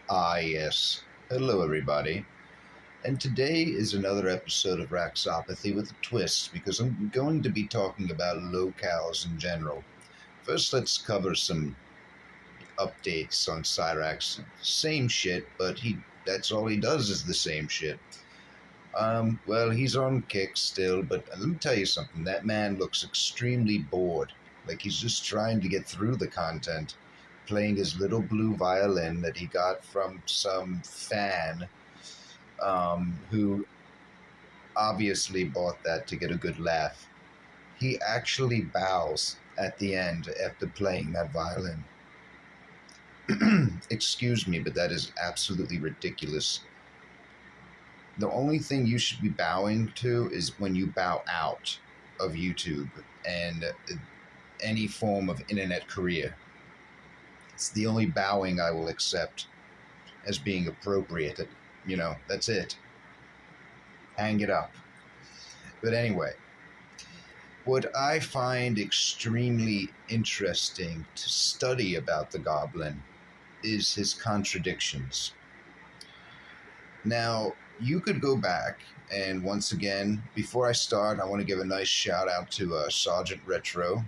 Ah, yes. Hello, everybody. And today is another episode of Raxopathy with a twist because I'm going to be talking about lolcows in general. First, let's cover some updates on Cyraxx. Same shit, but that's all he does is the same shit. Well, he's on kick still, but let me tell you something. That man looks extremely bored. Like he's just trying to get through the content, playing his little blue violin that he got from some fan who obviously bought that to get a good laugh. He actually bows at the end after playing that violin. Excuse me, but that is absolutely ridiculous. The only thing you should be bowing to is when you bow out of YouTube and any form of internet career. It's the only bowing I will accept as being appropriate. That's it. Hang it up. But anyway, what I find extremely interesting to study about the Goblin is his contradictions. Now, you could go back, and once again, before I start, I want to give a nice shout out to Sergeant Retro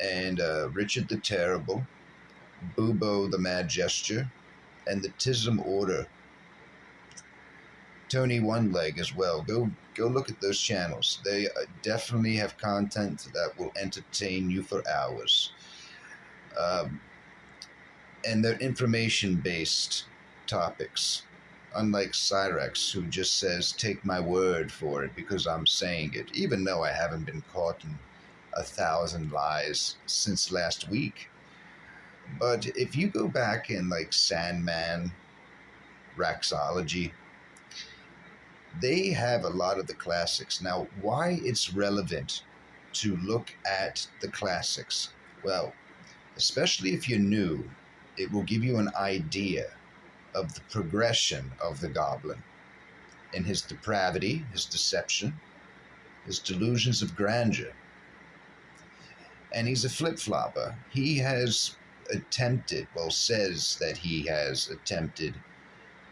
and Richard the Terrible, Bubo the Mad Gesture, and the Tism Order. Tony One Leg as well. Go look at those channels. They definitely have content that will entertain you for hours. Um, and they're information-based topics, unlike Cyraxx, who just says, take my word for it because I'm saying it, even though I haven't been caught in 1,000 lies since last week. But if you go back in like Sandman, Raxology, they have a lot of the classics. Now, why it's relevant to look at the classics? Well, especially if you're new, it will give you an idea of the progression of the goblin in his depravity, his deception, his delusions of grandeur. And he's a flip-flopper. He has attempted, well, says that he has attempted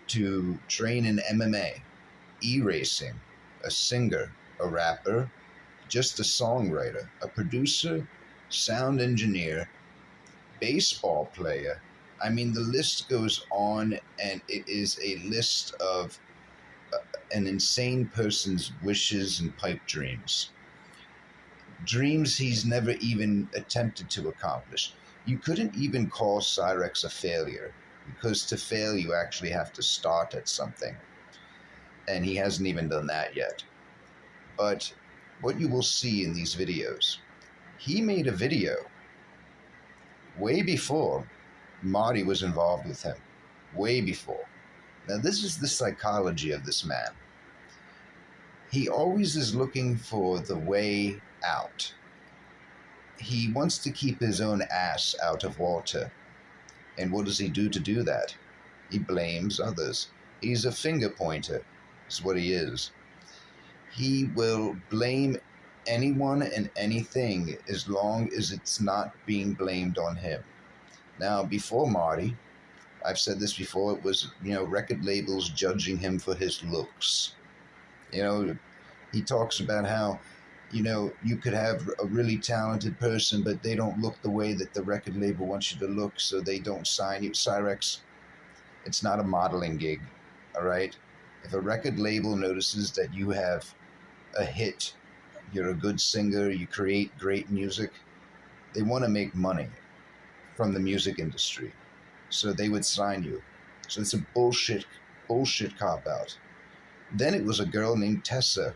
to train in MMA, e-racing, a singer, a rapper, just a songwriter, a producer, sound engineer, baseball player. I mean, the list goes on, and it is a list of an insane person's wishes and pipe dreams. Dreams he's never even attempted to accomplish. You couldn't even call Cyraxx a failure, because to fail, you actually have to start at something. And he hasn't even done that yet. But what you will see in these videos, he made a video way before Marty was involved with him. Way before. Now, this is the psychology of this man. He always is looking for the way out. He wants to keep his own ass out of water. And what does he do to do that? He blames others. He's a finger pointer, is what he is. He will blame anyone and anything as long as it's not being blamed on him. Now, before Marty, I've said this before, it was, record labels judging him for his looks. He talks about how, you could have a really talented person, but they don't look the way that the record label wants you to look, so they don't sign you. Cyraxx, it's not a modeling gig, all right? If a record label notices that you have a hit, you're a good singer, you create great music, they want to make money from the music industry. So they would sign you. So it's a bullshit cop-out. Then it was a girl named Tessa.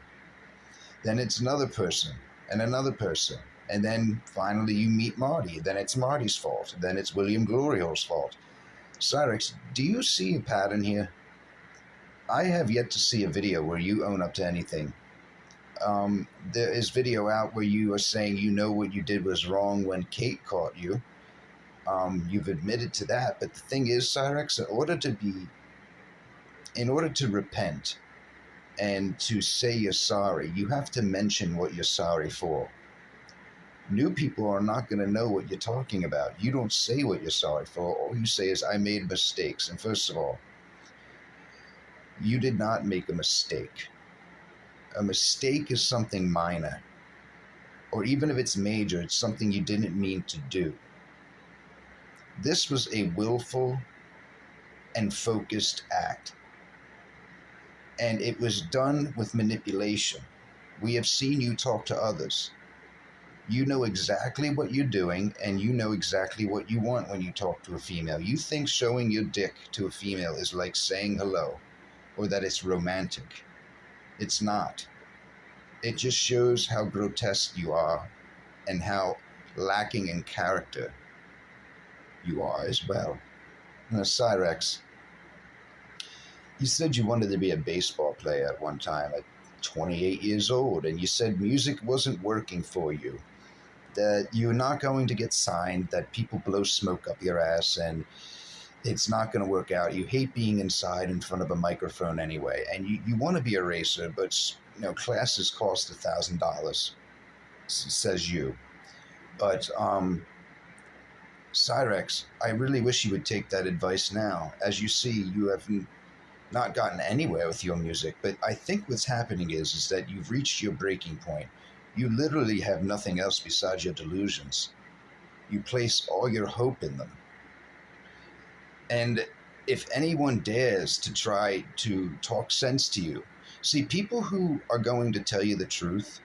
Then it's another person and another person. And then finally you meet Marty. Then it's Marty's fault. Then it's William Glorio's fault. Cyraxx, do you see a pattern here? I have yet to see a video where you own up to anything. There is video out where you are saying what you did was wrong when Kate caught you. You've admitted to that, but the thing is, Cyraxx, in order to repent and to say you're sorry, you have to mention what you're sorry for. New people are not going to know what you're talking about. You don't say what you're sorry for. All you say is, I made mistakes. And first of all, you did not make a mistake. A mistake is something minor, or even if it's major, it's something you didn't mean to do. This was a willful and focused act, and it was done with manipulation. We have seen you talk to others. You know exactly what you're doing, and you know exactly what you want when you talk to a female. You think showing your dick to a female is like saying hello, or that it's romantic. It's not. It just shows how grotesque you are and how lacking in character you are as well. Now, Cyraxx, you said you wanted to be a baseball player at one time at 28 years old, and you said music wasn't working for you, that you're not going to get signed, that people blow smoke up your ass, and it's not going to work out. You hate being inside in front of a microphone anyway, and you want to be a racer, but classes cost $1,000, says you. But Cyraxx, I really wish you would take that advice now. As you see, you have not gotten anywhere with your music, but I think what's happening is that you've reached your breaking point. You literally have nothing else besides your delusions. You place all your hope in them. And if anyone dares to try to talk sense to you, see, people who are going to tell you the truth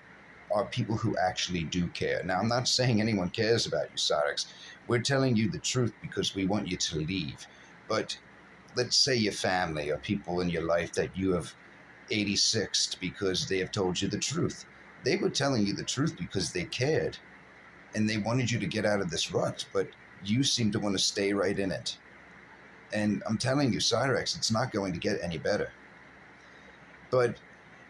are people who actually do care. Now, I'm not saying anyone cares about you, Cyraxx. We're telling you the truth because we want you to leave. But let's say your family or people in your life that you have 86'd because they have told you the truth. They were telling you the truth because they cared and they wanted you to get out of this rut, but you seem to want to stay right in it. And I'm telling you, Cyraxx, it's not going to get any better. But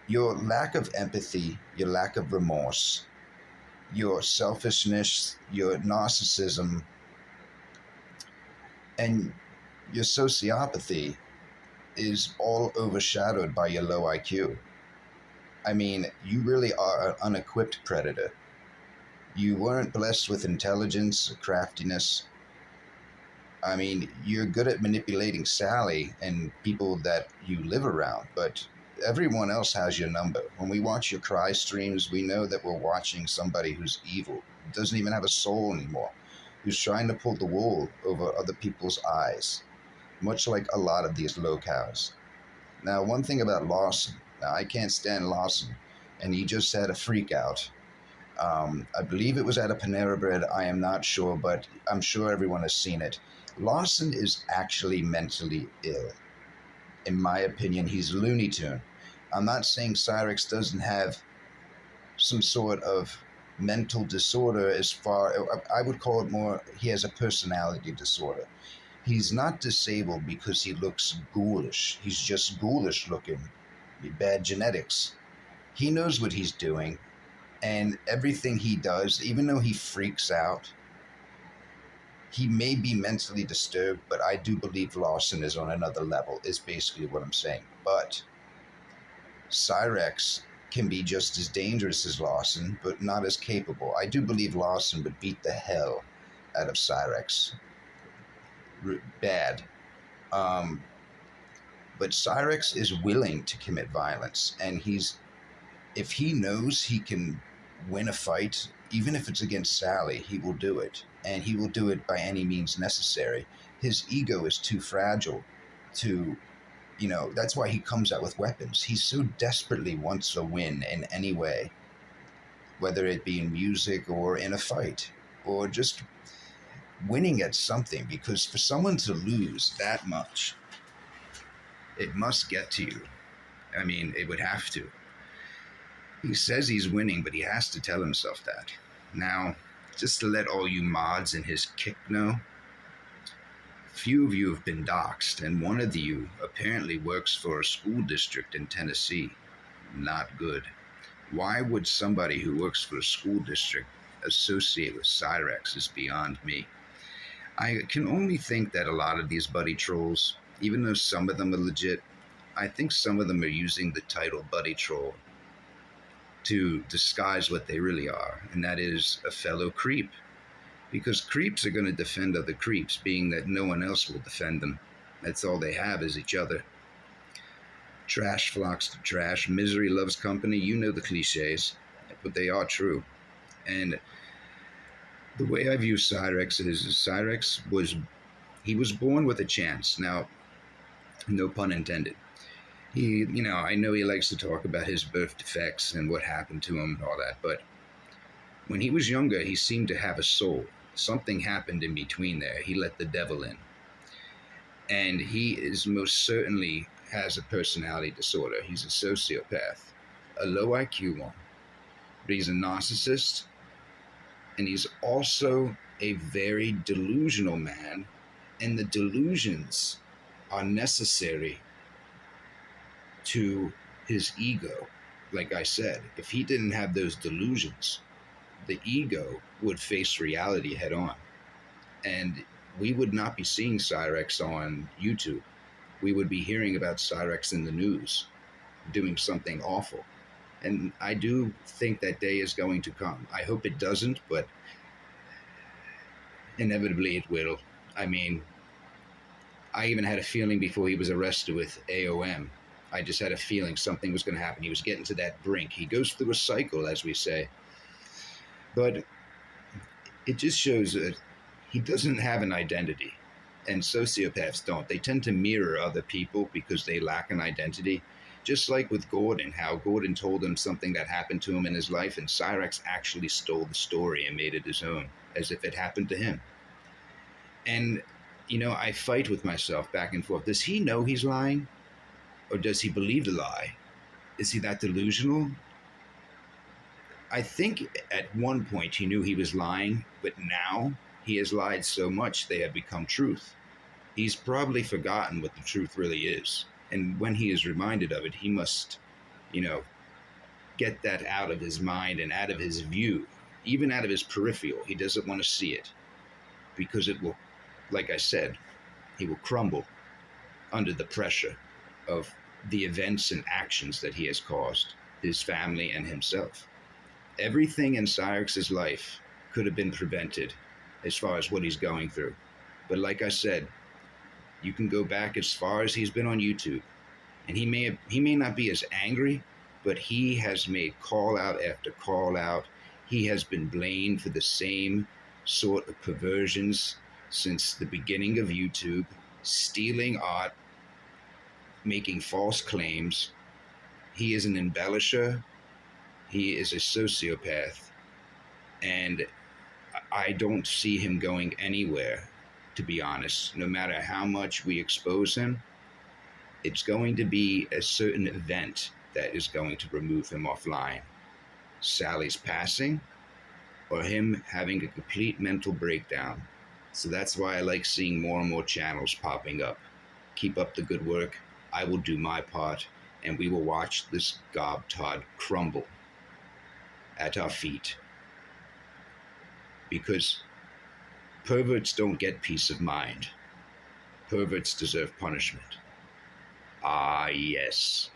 your lack of empathy, your lack of remorse, your selfishness, your narcissism, and your sociopathy is all overshadowed by your low IQ. I mean, you really are an unequipped predator. You weren't blessed with intelligence or craftiness. I mean, you're good at manipulating Sally and people that you live around, but everyone else has your number. When we watch your cry streams, we know that we're watching somebody who's evil, doesn't even have a soul anymore, who's trying to pull the wool over other people's eyes, much like a lot of these lolcows. Now, one thing about Lawson, now I can't stand Lawson, and he just had a freak out. I believe it was at a Panera Bread. I am not sure, but I'm sure everyone has seen it. Lawson is actually mentally ill. In my opinion, he's Looney Tune. I'm not saying Cyraxx doesn't have some sort of mental disorder as far, I would call it more, he has a personality disorder. He's not disabled because he looks ghoulish. He's just ghoulish looking. Bad genetics. He knows what he's doing, and everything he does, even though he freaks out, he may be mentally disturbed, but I do believe Lawson is on another level, is basically what I'm saying. But Cyraxx can be just as dangerous as Lawson, but not as capable. I do believe Lawson would beat the hell out of Cyraxx. Bad. But Cyraxx is willing to commit violence, and if he knows he can win a fight, even if it's against Sally, he will do it, and he will do it by any means necessary. His ego is too fragile to, that's why he comes out with weapons. He so desperately wants a win in any way, whether it be in music or in a fight, or just winning at something, because for someone to lose that much, it must get to you. I mean, it would have to. He says he's winning, but he has to tell himself that. Now, just to let all you mods in his kick know, few of you have been doxxed, and one of you apparently works for a school district in Tennessee. Not good. Why would somebody who works for a school district associate with Cyraxx is beyond me. I can only think that a lot of these buddy trolls, even though some of them are legit, I think some of them are using the title buddy troll to disguise what they really are, and that is a fellow creep. Because creeps are going to defend other creeps, being that no one else will defend them. That's all they have is each other. Trash flocks to trash. Misery loves company. You know the cliches, but they are true. And the way I view Cyraxx is Cyraxx was born with a chance. Now, no pun intended. I know he likes to talk about his birth defects and what happened to him and all that, but when he was younger, he seemed to have a soul. Something happened in between there. He let the devil in. And he is most certainly has a personality disorder. He's a sociopath, a low IQ one, but he's a narcissist, and he's also a very delusional man, and the delusions are necessary to his ego. Like I said, if he didn't have those delusions, the ego would face reality head on. And we would not be seeing Cyraxx on YouTube. We would be hearing about Cyraxx in the news doing something awful. And I do think that day is going to come. I hope it doesn't, but inevitably it will. I mean, I even had a feeling before he was arrested with AOM. I just had a feeling something was going to happen. He was getting to that brink. He goes through a cycle, as we say. But it just shows that he doesn't have an identity. And sociopaths don't. They tend to mirror other people because they lack an identity. Just like with Gordon, how Gordon told him something that happened to him in his life, and Cyraxx actually stole the story and made it his own, as if it happened to him. And, I fight with myself back and forth. Does he know he's lying? Or does he believe the lie? Is he that delusional? I think at one point he knew he was lying, but now he has lied so much they have become truth. He's probably forgotten what the truth really is. And when he is reminded of it, he must, get that out of his mind and out of his view, even out of his peripheral. He doesn't want to see it because it will, like I said, he will crumble under the pressure of the events and actions that he has caused, his family and himself. Everything in Cyraxx's life could have been prevented as far as what he's going through. But like I said, you can go back as far as he's been on YouTube, and he may not be as angry, but he has made call out after call out. He has been blamed for the same sort of perversions since the beginning of YouTube, stealing art, making false claims. He is an embellisher. He is a sociopath, and I don't see him going anywhere, to be honest. No matter how much we expose him, it's going to be a certain event that is going to remove him offline. Sally's passing, or him having a complete mental breakdown. So that's why I like seeing more and more channels popping up. Keep up the good work. I will do my part, and we will watch this gobtod crumble at our feet. Because perverts don't get peace of mind. Perverts deserve punishment. Ah, yes.